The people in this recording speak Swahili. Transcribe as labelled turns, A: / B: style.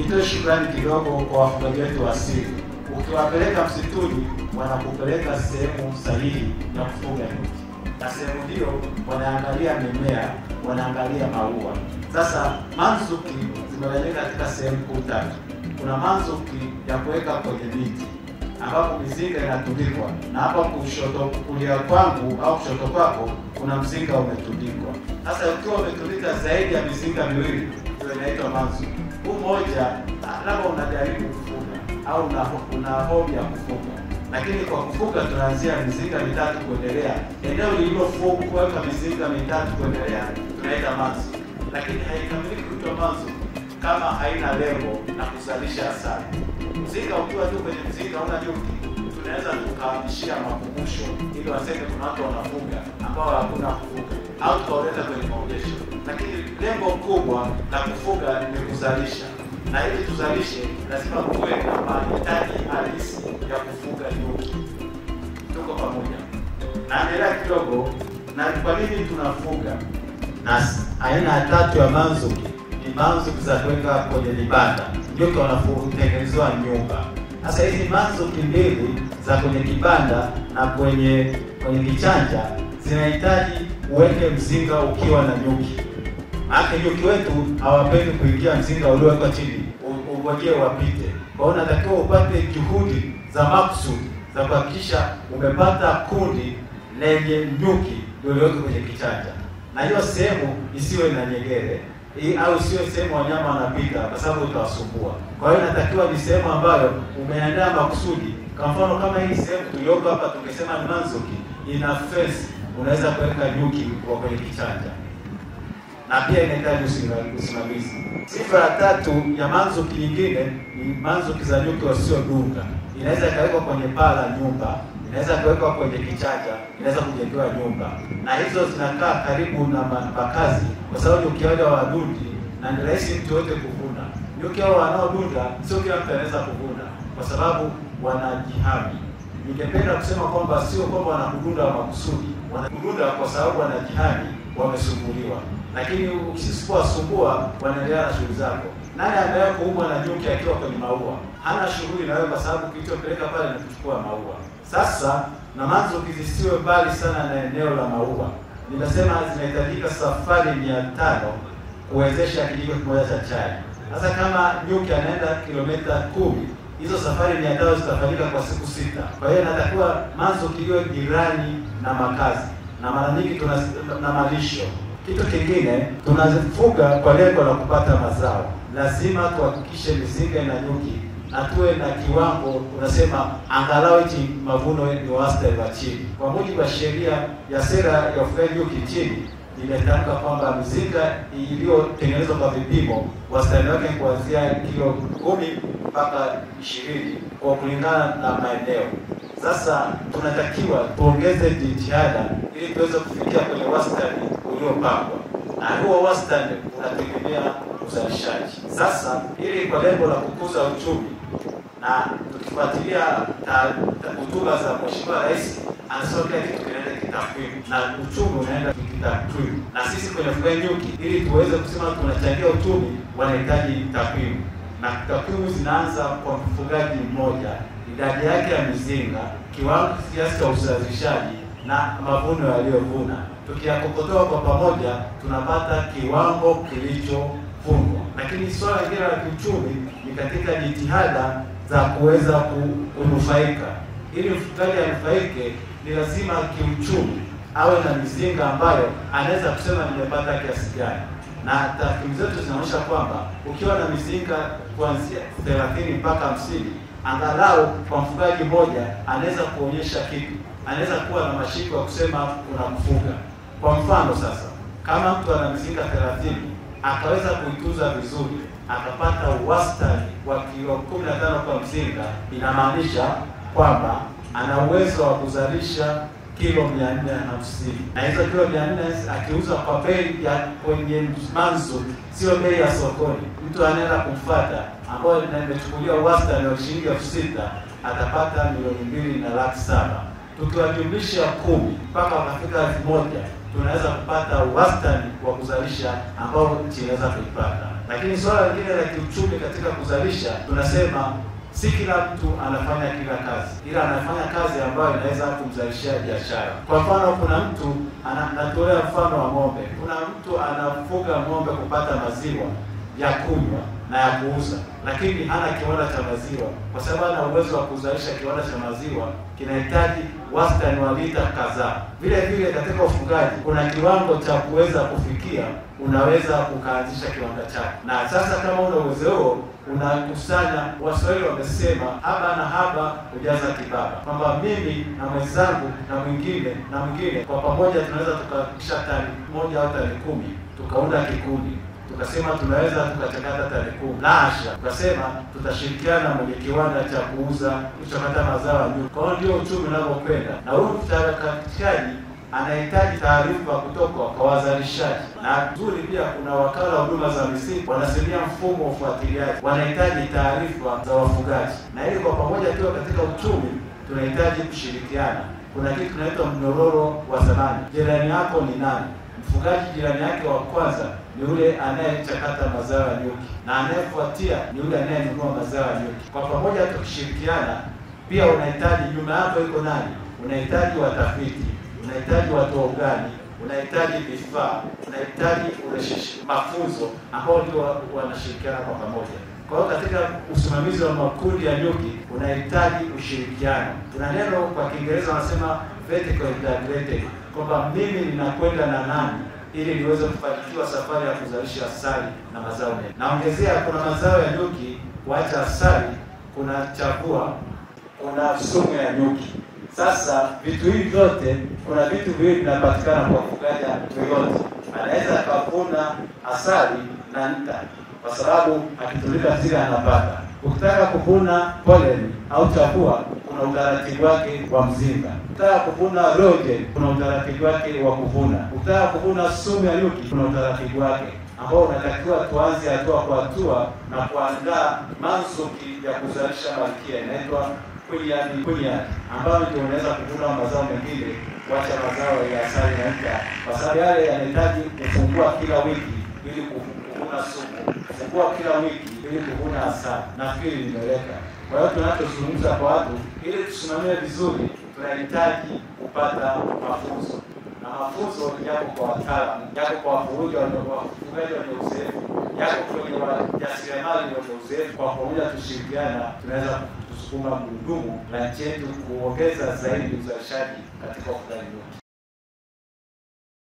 A: nitoe shukrani kidogo kwa wafugaji wetu wa asili. Ukiwapeleka msituni, wanakupeleka sehemu sahihi ya kufuga nyuki, na sehemu hiyo wanaangalia mimea, wanaangalia maua. Sasa manzuki zimegawanyika katika sehemu kuu tatu. Kuna manzuki ya kuweka kwenye miti ambapo mizinga inatundikwa, na hapa kushoto kulia kwangu au kushoto kwako kuna mzinga umetundikwa. Sasa ukiwa umetundika zaidi ya mizinga miwili, ndio inaitwa manzuki. Huu moja labda unajaribu kufuga au una hobi ya kufuga, lakini kwa kufuga tunaanzia mizinga mitatu kuendelea. Eneo lililofungwa kuweka mizinga mitatu kuendelea tunaita manzuki, lakini haikamiliki kuitwa manzuki kama haina lengo na kuzalisha asali. Mzinga ukiwa tu kwenye mzinga una nyuki, tunaweza tukahamishia makumbusho ili waseme kuna watu wanafuga ambao hakuna kufuga, au tukaoleta kwenye maonyesho. Lakini lengo kubwa la kufuga ni kuzalisha, na ili tuzalishe lazima kuwe na mahitaji halisi ya kufuga nyuki. Tuko pamoja? Naendelea kidogo na kwa nini tunafuga. Na aina ya tatu ya manzuki ni manzuki za kuweka kwenye vibanda. Nyuki wanatengenezwa nyumba. Sasa hizi manzuki mbili za kwenye kibanda na kwenye kichanja zinahitaji uweke mzinga ukiwa na nyuki. Maana nyuki wetu hawapendi kuingia mzinga uliowekwa chini, ungojee wapite. Kwa hiyo unatakiwa upate juhudi za makusudi za kuhakikisha umepata kundi lenye nyuki uliowekwa kwenye kichanja. Na hiyo sehemu isiwe na nyegere au sio sehemu wanyama wanapita, kwa sababu utawasumbua. Kwa hiyo inatakiwa ni sehemu ambayo umeandaa makusudi. Kwa mfano kama hii sehemu tuliyoko hapa tungesema ni manzuki, ina fence, unaweza kuweka nyuki kwa kwenye kichanja. Na pia inahitaji usimamizi. Sifa ya tatu ya manzuki nyingine ni manzuki za nyuki wasiodunga. Inaweza ikawekwa kwenye paa la nyumba, inaweza kuwekwa kwenye kichanja, inaweza kujengewa nyumba. Na hizo zinakaa karibu na makazi, kwa sababu nyuki wao wadundi na ni rahisi mtu yote kuvuna. Nyuki hao wanaodunda sio kila mtu anaweza kuvuna, kwa sababu wanajihami. Ningependa kusema kwamba sio kwamba wanakudunda wa makusudi, wanakudunda kwa sababu wanajihami, wamesumbuliwa. Lakini usisipowasumbua wanaendelea na shughuli zako. Nani ambaye kuumwa na nyuki akiwa kwenye maua? Hana shughuli na wewe, kwa sababu kilichopeleka pale ni kuchukua maua. Sasa na manzuki zisiwe mbali sana na eneo la maua. Nimesema zinahitajika safari 500 kuwezesha kijiko kimoja cha chai. Sasa kama nyuki anaenda kilomita 10, hizo safari 500 zitafanyika kwa siku 6. Kwa hiyo inatakiwa manzuki iwe jirani na makazi, na mara nyingi na malisho. Kitu kingine, tunazifuga kwa lengo la kupata mazao. Lazima tuhakikishe mizinga na nyuki na tuwe na kiwango, unasema angalau hichi mavuno ni wastani wa chini. Kwa mujibu wa sheria ya sera ya ufugaji nyuki nchini, imetamka kwamba mizinga iliyotengenezwa kwa vipimo wastani wake kuanzia kilo 10 mpaka 20 kwa kulingana na maeneo. Sasa tunatakiwa tuongeze jitihada ili tuweze kufikia kwenye wastani uliopangwa, na huo wastani unategemea uzalishaji. Sasa ili kwa lengo la kukuza uchumi, na tukifuatilia hotuba za Mheshimiwa Rais, anasema kila kitu kinaenda kitakwimu na uchumi unaenda kitakwimu. Na sisi kwenye ufugaji nyuki, ili tuweze kusema tunachangia uchumi, wanahitaji takwimu. Na takwimu zinaanza kwa mfugaji mmoja, idadi yake ya mizinga, kiwango kiasi cha uzalishaji na mavuno yaliyovuna. Tukiyakokotoa kwa pamoja tunapata kiwango kilichovunwa. Lakini swala lingine la kiuchumi ni katika jitihada za kuweza kunufaika. Ili mfugaji anufaike, ni lazima kiuchumi awe na mizinga ambayo anaweza kusema nimepata kiasi gani. Na takwimu zetu zinaonyesha kwamba ukiwa na mizinga kuanzia 30 mpaka 50, angalau kwa mfugaji mmoja anaweza kuonyesha kitu. Anaweza kuwa na mashiko ya kusema kuna kufuga. Kwa mfano sasa, kama mtu ana mizinga 30 akaweza kuitunza vizuri, akapata wastani wa kilo 15 kwa mzinga, inamaanisha kwamba ana uwezo wa kuzalisha kilo 450. Na hizo kilo 400 akiuza kwa bei ya kwenye manzuki, sio bei ya sokoni. Mtu anaenda kumfuata ambayo imechukulia wastani wa shilingi 6,000, atapata 2,700,000. Tukiwajumlisha 10 mpaka wakafika 1,000, tunaweza kupata wastani wa kuzalisha ambao nchi inaweza kuipata. Lakini swala lingine la kiuchumi katika kuzalisha, tunasema si kila mtu anafanya kila kazi, ila anafanya kazi ambayo inaweza kumzalishia biashara. Kwa mfano, kuna mtu natolea mfano wa ng'ombe. Kuna mtu anafuga ng'ombe kupata maziwa ya kunywa na ya kuuza, lakini hana kiwanda cha maziwa, kwa sababu ana uwezo wa kuzalisha kiwanda cha maziwa kinahitaji wastani wa lita kadhaa. Vile vile katika ufugaji kuna kiwango cha kuweza kufikia, unaweza kukaanzisha kiwanda chako. Na sasa kama una uwezo huo, unakusanya. Waswahili wamesema haba na haba hujaza kibaba, kwamba mimi na mwenzangu na mwingine kwa pamoja tunaweza tukakisha tani 1 au tani 10, tukaunda kikundi. Tukasema tunaweza tukachakata tani 10. Lasha, tukasema tutashirikiana mwenye kiwanda cha kuuza kuchakata mazao ya nyuki. Kwa hiyo ndio uchumi unavyokwenda, na huyu mchakataji anahitaji taarifa kutoka kwa wazalishaji, na nzuri pia kuna wakala wa huduma za misitu wanasimamia mfumo wa ufuatiliaji, wanahitaji taarifa za wafugaji. Na ili kwa pamoja tuwe katika uchumi, tunahitaji kushirikiana. Kuna kitu kinaitwa mnyororo wa thamani. Jirani yako ni nani? Mfugaji jirani yake wa kwanza ni yule anayechakata mazao ya nyuki, na anayefuatia ni yule anayenunua mazao ya nyuki. Kwa pamoja tukishirikiana, pia unahitaji nyuma yako iko nani? Unahitaji watafiti, unahitaji watu wa ugani, unahitaji vifaa, unahitaji mafunzo ambao ndio wanashirikiana kwa pamoja. Kwa hiyo katika usimamizi wa makundi ya nyuki unahitaji ushirikiano. Kuna neno kwa Kiingereza wanasema vertical integrated, kwamba mimi ninakwenda na nani ili niweze kufanikiwa safari ya kuzalisha asali na mazao mengi. Naongezea, kuna mazao ya nyuki, kuacha asali, kuna chakula, kuna sumu ya nyuki. Sasa vitu hivi vyote, kuna vitu viwili vinapatikana kwa mfugaji yoyote. Anaweza kuvuna asali na nta, kwa sababu akitulika zile anapata. Ukitaka kuvuna pollen au chakula, kuna utaratibu wake wa mzinga. Ukitaka kuvuna roje, kuna utaratibu wake wa kuvuna. Ukitaka kuvuna sumu ya nyuki, kuna utaratibu wake ambao unatakiwa tuanze hatua kwa hatua na kuandaa mansuki ya kuzalisha malkia, inaitwa kunyani, ambayo ndio unaweza kuvuna mazao mengine, kuacha mazao ya asali na nta, kwa sababu yale yanahitaji kufungua kila wiki ili kuvuna sumu, kufungua kila wiki ili kuvuna asali. Nafikiri nimeleka. Kwa hiyo tunachozungumza kwa watu, ili tusimamie vizuri, tunahitaji kupata mafunzo, na mafunzo yako kwa wataalamu, yako kwa wafugaji wenye uzoefu, yako kwenye wajasiriamali wenye uzoefu. Kwa pamoja tushirikiana, tunaweza kusukuma gurudumu la nchi yetu kuongeza zaidi uzalishaji katika ufugaji.